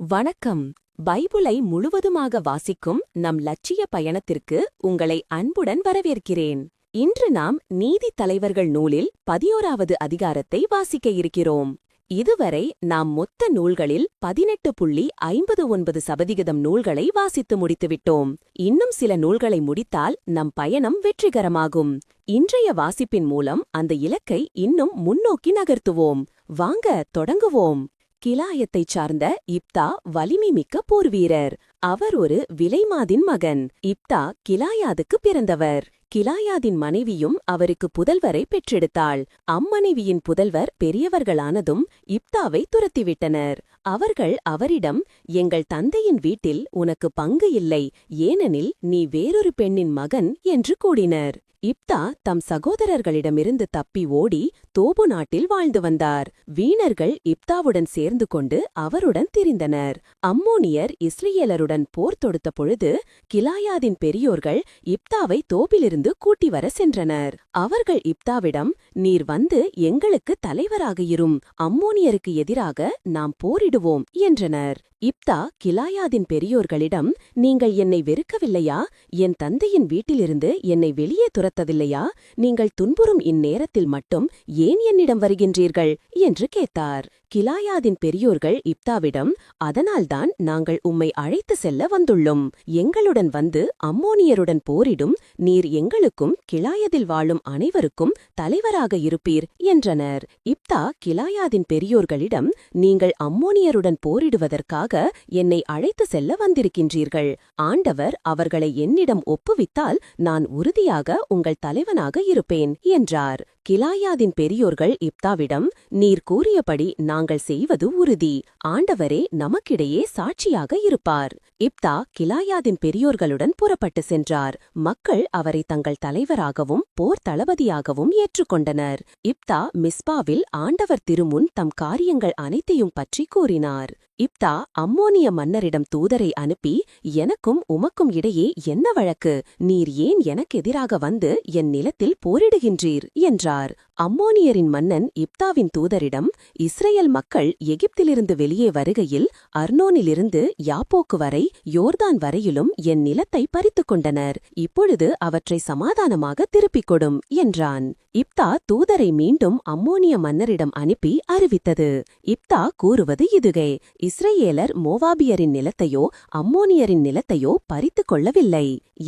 வணக்கம். பைபிளை முழுவதுமாக வாசிக்கும் நம் லட்சிய பயணத்திற்கு உங்களை அன்புடன் வரவேற்கிறேன். இன்று நாம் நீதி தலைவர்கள் நூலில் 11வது அதிகாரத்தை வாசிக்க இருக்கிறோம். இதுவரை நாம் மொத்த நூல்களில் 18.59% நூல்களை வாசித்து முடித்துவிட்டோம். இன்னும் சில நூல்களை முடித்தால் நம் பயணம் வெற்றிகரமாகும். இன்றைய வாசிப்பின் மூலம் அந்த இலக்கை இன்னும் முன்னோக்கி நகர்த்துவோம். வாங்க தொடங்குவோம். கிலாயத்தைச் சார்ந்த இப்தா வலிமைமிக்க போர்வீரர். அவர் ஒரு விலைமாதின் மகன். இப்தா கிலாயாதுக்கு பிறந்தவர். கிலாயாதின் மனைவியும் அவருக்கு புதல்வரை பெற்றெடுத்தாள். அம்மனைவியின் புதல்வர் பெரியவர்களானதும் இப்தாவை துரத்திவிட்டனர். அவர்கள் அவரிடம், எங்கள் தந்தையின் வீட்டில் உனக்கு பங்கு இல்லை, ஏனெனில் நீ வேறொரு பெண்ணின் மகன் என்று கூறினர். இப்தா தம் சகோதரர்களிடமிருந்து தப்பி ஓடி தோபு நாட்டில் வாழ்ந்து வந்தார். வீணர்கள் இப்தாவுடன் சேர்ந்து கொண்டு அவருடன் திரிந்தனர். அம்மோனியர் இஸ்ரேலருடன் போர் தொடுத்த பொழுது கிலாயாதின் பெரியோர்கள் இப்தாவை தோபிலிருந்து கூட்டி வர சென்றனர். அவர்கள் இப்தாவிடம், நீர் வந்து எங்களுக்கு தலைவராக இரும், அம்மோனியருக்கு எதிராக நாம் போரிடுவோம் என்றனர். இப்தா கிலாயாதின் பெரியோர்களிடம், நீங்கள் என்னை வெறுக்கவில்லையா? என் தந்தையின் வீட்டிலிருந்து என்னை வெளியே துரத்தவில்லையா? நீங்கள் துன்புறும் இந்நேரத்தில் மட்டும் ஏன் என்னிடம் வருகின்றீர்கள் என்று கேட்டார். கிலாயாதின் பெரியோர்கள் இப்தாவிடம், அதனால்தான் நாங்கள் உம்மை அழைத்து செல்ல வந்துள்ளோம். எங்களுடன் வந்து அம்மோனியருடன் போரிடும், நீர் எங்களுக்கும் கிலாயதில் வாழும் அனைவருக்கும் தலைவராக இருப்பீர் என்றனர். இப்தா கிலாயாதின் பெரியோர்களிடம், நீங்கள் அம்மோனியருடன் போரிடுவதற்காக என்னை அழைத்து செல்ல வந்திருக்கின்றீர்கள். ஆண்டவர் அவர்களை என்னிடம் ஒப்புவித்தால் நான் உறுதியாக உங்கள் தலைவனாக இருப்பேன் என்றார். கிலாயாதின் பெரியோர்கள் இப்தாவிடம், நீர் கூறியபடி நாங்கள் செய்வது உறுதி. ஆண்டவரே நமக்கிடையே சாட்சியாக இருப்பார். இப்தா கிலாயாதின் பெரியோர்களுடன் புறப்பட்டு சென்றார். மக்கள் அவரை தங்கள் தலைவராகவும் போர் தளபதியாகவும் ஏற்றுக்கொண்டனர். இப்தா மிஸ்பாவில் ஆண்டவர் திருமுன் தம் காரியங்கள் அனைத்தையும் பற்றி கூறினார். இப்தா அம்மோனிய மன்னரிடம் தூதரை அனுப்பி, எனக்கும் உமக்கும் இடையே என்ன வழக்கு? நீர் ஏன் எனக்கெதிராக வந்து என் நிலத்தில் போரிடுகின்றீர் என்றார். அம்மோனியரின் மன்னன் இப்தாவின் தூதரிடம், இஸ்ரேல் மக்கள் எகிப்திலிருந்து வெளியே வருகையில் அர்னோனிலிருந்து யாப்போக்கு வரை யோர்தான் வரையிலும் என் நிலத்தை பறித்துக் கொண்டனர். இப்பொழுது அவற்றை சமாதானமாக திருப்பிக் கொடும் என்றான். இப்தா தூதரை மீண்டும் அம்மோனிய மன்னரிடம் அனுப்பி அறிவித்தது. இப்தா கூறுவது இதுவே: இஸ்ரேலர் மோவாபியரின் நிலத்தையோ அம்மோனியரின் நிலத்தையோ பறித்துக் கொள்ளவில்லை.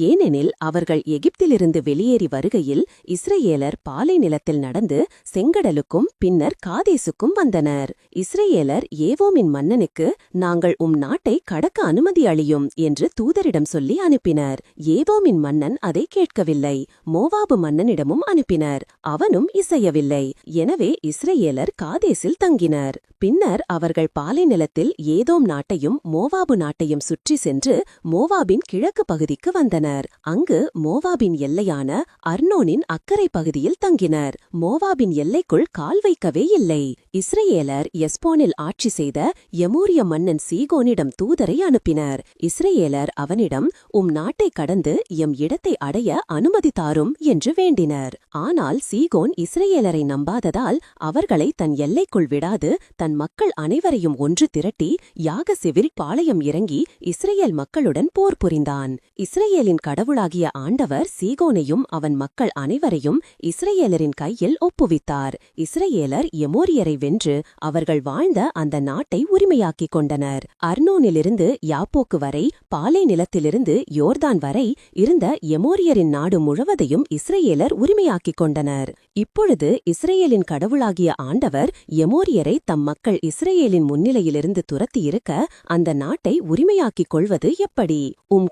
ஏனெனில் அவர்கள் எகிப்திலிருந்து வெளியேறி வருகையில் இஸ்ரேலர் பாலை நிலத்தில் நடந்து செங்கடலுக்கும் பின்னர் காதேசுக்கும் வந்தனர். இஸ்ரேலர் ஏவோமின் மன்னனுக்கு, நாங்கள் நாட்டை கடக்க அனுமதி அளியும் என்று தூதரிடம் சொல்லி அனுப்பினர். ஏவோமின் மன்னன் அதை கேட்கவில்லை. மோவாபு மன்னனிடமும் அனுப்பினர். அவனும் இசையவில்லை. எனவே இஸ்ரேலர் காதேசில் தங்கினர். பின்னர் அவர்கள் பாலை நிலத்தில் ஏதோம் நாட்டையும் மோவாபு நாட்டையும் சுற்றி சென்று மோவாபின் கிழக்கு பகுதிக்கு வந்தனர். அங்கு மோவாபின் எல்லையான அர்னோனின் அக்கரை பகுதியில் தங்கினர். மோவாபின் எல்லைக்குள் கால் வைக்கவே இல்லை. இஸ்ரேலர் எஸ்போனில் ஆட்சி செய்த எமோரிய மன்னன் சீகோனிடம் தூதரை அனுப்பினர். இஸ்ரேலர் அவனிடம், நாட்டை கடந்து எம் இடத்தை அடைய அனுமதி தாரும் என்று வேண்டினர். ஆனால் சீகோன் இஸ்ரேலரை நம்பாததால் அவர்களை தன் எல்லைக்குள் விடாது தன் மக்கள் அனைவரையும் ஒன்று திரட்டி யாகசிவில் பாளையம் இறங்கி இஸ்ரேல் மக்களுடன் போர் புரிந்தான். இஸ்ரேலின் கடவுளாகிய ஆண்டவர் சீகோனையும் அவன் மக்கள் அனைவரையும் இஸ்ரேலரின் கையில் ஒப்புவித்தார். இஸ்ரேலர் எமோரியரை வென்று அவர்கள் வாழ்ந்த அந்த நாட்டை உரிமையாக்கிக் கொண்டனர். அர்னோனிலிருந்து யாப்போக்கு வரை, பாலை நிலத்திலிருந்து யோர்தான் வரை இருந்த எமோரியரின் நாடு முழுவதையும் இஸ்ரேலர் உரிமையாக்கிக் கொண்டனர். இப்பொழுது இஸ்ரேலின் கடவுளாகிய ஆண்டவர் எமோரியரை தம் மக்கள் இஸ்ரேலின் முன்னிலையிலிருந்து துரத்தியிருக்க அந்த நாட்டை உரிமையாக்கிக் கொள்வது எப்படி?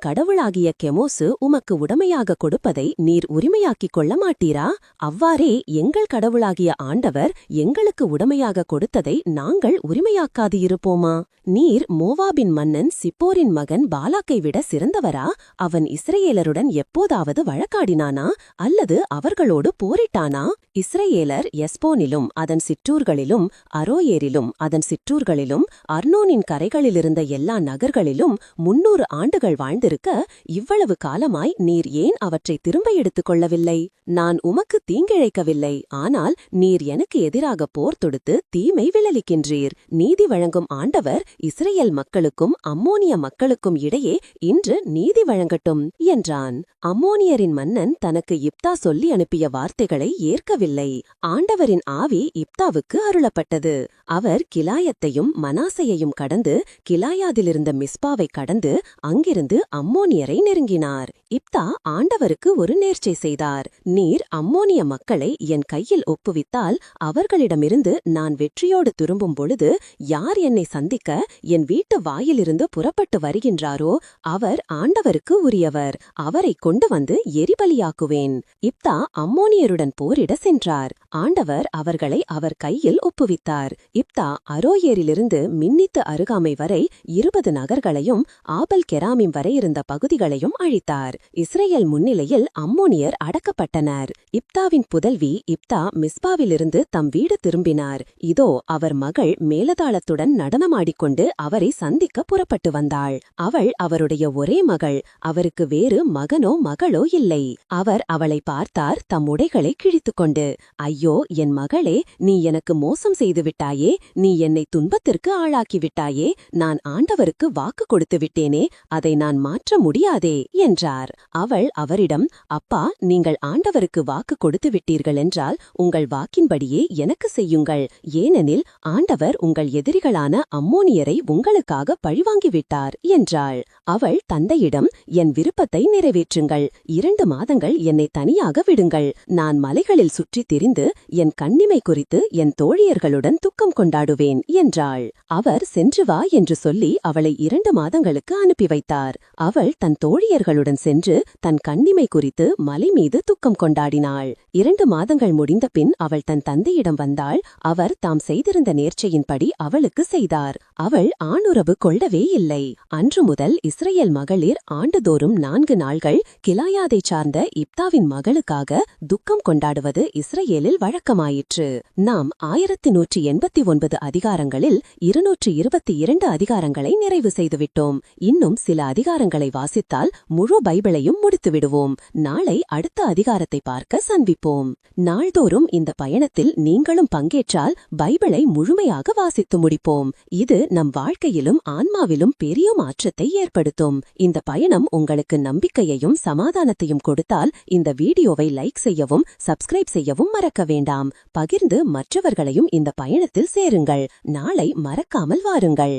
கடவுளாகிய கெமோசு உமக்கு உடமையாக கொடுப்பதை நீர் உரிமையாக்கிக் கொள்ள மாட்டீரா? அவ்வாறே எங்கள் கடவுளாகிய ஆண்டவர் எங்களுக்கு உடமையாக கொடுத்ததை நாங்கள் உரிமையாக்காது இருப்போமா? நீர் மோவாபின் மன்னன் சிப்போரின் மகன் பாலாக்கை விட சிறந்தவரா? அவன் இஸ்ரேலருடன் எப்போதாவது வழக்காடினானா அல்லது அவர்களோடு போரிட்டானா? இஸ்ரேலர் எஸ்போனிலும் அதன் சிற்றூர்களிலும் அரோயேரிலும் நகரிலும் அதன் சிற்றூர்களிலும் அர்னோனின் கரைகளிலிருந்த எல்லா நகர்களிலும் 300 ஆண்டுகள் வாழ்ந்திருக்க இவ்வளவு காலமாய் நீர் ஏன் அவற்றை திரும்ப எடுத்துக் கொள்ளவில்லை? நான் உமக்கு தீங்கிழைக்கவில்லை, ஆனால் நீர் எனக்கு எதிராக போர் தொடுத்து தீமை விளைவிக்கின்றீர். நீதி வழங்கும் ஆண்டவர் இஸ்ரேல் மக்களுக்கும் அம்மோனிய மக்களுக்கும் இடையே இன்று நீதி வழங்கட்டும் என்றான். அம்மோனியரின் மன்னன் தனக்கு இப்தா சொல்லி அனுப்பிய வார்த்தைகளை ஏற்கவில்லை. ஆண்டவரின் ஆவி இப்தாவுக்கு அருளப்பட்டது. அவர் கிலாயத்தையும் மனாசையையும் கடந்து கிலாயாதிலிருந்த மிஸ்பாவை கடந்து அங்கிருந்து அம்மோனியரை நெருங்கினார். இப்தா ஆண்டவருக்கு ஒரு நேர்ச்சை செய்தார். நீர் அம்மோனிய மக்களை என் கையில் ஒப்புவித்தால் அவர்களிடமிருந்து நான் வெற்றியோடு திரும்பும் பொழுது யார் என்னை சந்திக்க என் வீட்டு வாயிலிருந்து புறப்பட்டு வருகின்றாரோ அவர் ஆண்டவருக்கு உரியவர். அவரை கொண்டு வந்து எரிபலியாக்குவேன். இப்தா அம்மோனியருடன் போரிட சென்றார். ஆண்டவர் அவர்களை அவர் கையில் ஒப்புவித்தார். இப்தா அரோயேரிலிருந்து மின்னித்து அருகாமை வரை 20 நகர்களையும் ஆபல் கெராமிம் வரை இருந்த பகுதிகளையும் அழித்தார். இஸ்ரேல் முன்னிலையில் அம்மோனியர் அடக்கப்பட்டனர். இப்தாவின் புதல்வி இப்தா மிஸ்பாவிலிருந்து தம் வீடு திரும்பினார். இதோ அவர் மகள் மேலதாளத்துடன் நடனமாடிக்கொண்டு அவரை சந்திக்க புறப்பட்டு வந்தாள். அவள் அவருடைய ஒரே மகள். அவருக்கு வேறு மகனோ மகளோ இல்லை. அவர் அவளை பார்த்தார், தம் உடைகளை கிழித்துக்கொண்டு, ஐயோ என் மகளே, நீ எனக்கு மோசம் செய்து விட்டாயே, நீ என்னை துன்பத்திற்கு ஆளாக்கிவிட்டாயே, நான் ஆண்டவருக்கு வாக்கு கொடுத்து விட்டேனே, அதை நான் மாற்ற முடியாதே என்றார். அவள் அவரிடம், அப்பா, நீங்கள் ஆண்டவருக்கு வாக்கு கொடுத்து விட்டீர்கள் என்றால் உங்கள் வாக்கின்படியே எனக்கு செய்யுங்கள். ஏனெனில் ஆண்டவர் உங்கள் எதிரிகளான அம்மோனியரை உங்களுக்காக பழிவாங்கிவிட்டார் என்றாள். அவள் தந்தையிடம், என் விருப்பத்தை நிறைவேற்றுங்கள். 2 மாதங்கள் என்னை தனியாக விடுங்கள். நான் மலைகளில் சுற்றித் திரிந்து என் கண்ணிமை குறித்து என் தோழியர்களுடன் துக்கம் கொண்டாடுவேன் என்றாள். அவர் சென்று வா என்று சொல்லி அவளை 2 மாதங்களுக்கு அனுப்பி வைத்தார். அவள் தன் தோழியர்களுடன் சென்று தன் கண்ணிமை குறித்து மலை மீது துக்கம் கொண்டாடினாள். 2 மாதங்கள் முடிந்த பின் அவள் தன் தந்தையிடம் வந்தாள். அவர் தாம் செய்திருந்த நேர்ச்சையின்படி அவளுக்கு செய்தார். அவள் ஆணுறவு கொள்ளவே இல்லை. அன்று முதல் இஸ்ரேல் மகளிர் ஆண்டுதோறும் 4 நாள்கள் கிலாயாதைச் சார்ந்த இப்தாவின் மகளுக்காக துக்கம் கொண்டாடுவது இஸ்ரேலில் வழக்கமாயிற்று. நாம் 1189 அதிகாரங்களில் 222 அதிகாரங்களை நிறைவு செய்துவிட்டோம். இன்னும் சில அதிகாரங்களை வாசித்தால் முழு பைபிளையும் முடித்துவிடுவோம். நாளை அடுத்த அதிகாரத்தை பார்க்க சந்திப்போம். நாள்தோறும் இந்த பயணத்தில் நீங்களும் பங்கேற்றால் பைபிளை முழுமையாக வாசித்து முடிப்போம். இது நம் வாழ்க்கையிலும் ஆன்மாவிலும் பெரிய மாற்றத்தை ஏற்படுத்தும். இந்த பயணம் உங்களுக்கு நம்பிக்கையையும் சமாதானத்தையும் கொடுத்தால் இந்த வீடியோவை லைக் செய்யவும் சப்ஸ்கிரைப் செய்யவும் மறக்க வேண்டாம். பகிர்ந்து மற்றவர்களையும் இந்த பயணத்தில் சேருங்கள். நாளை மறக்காமல் வாருங்கள்.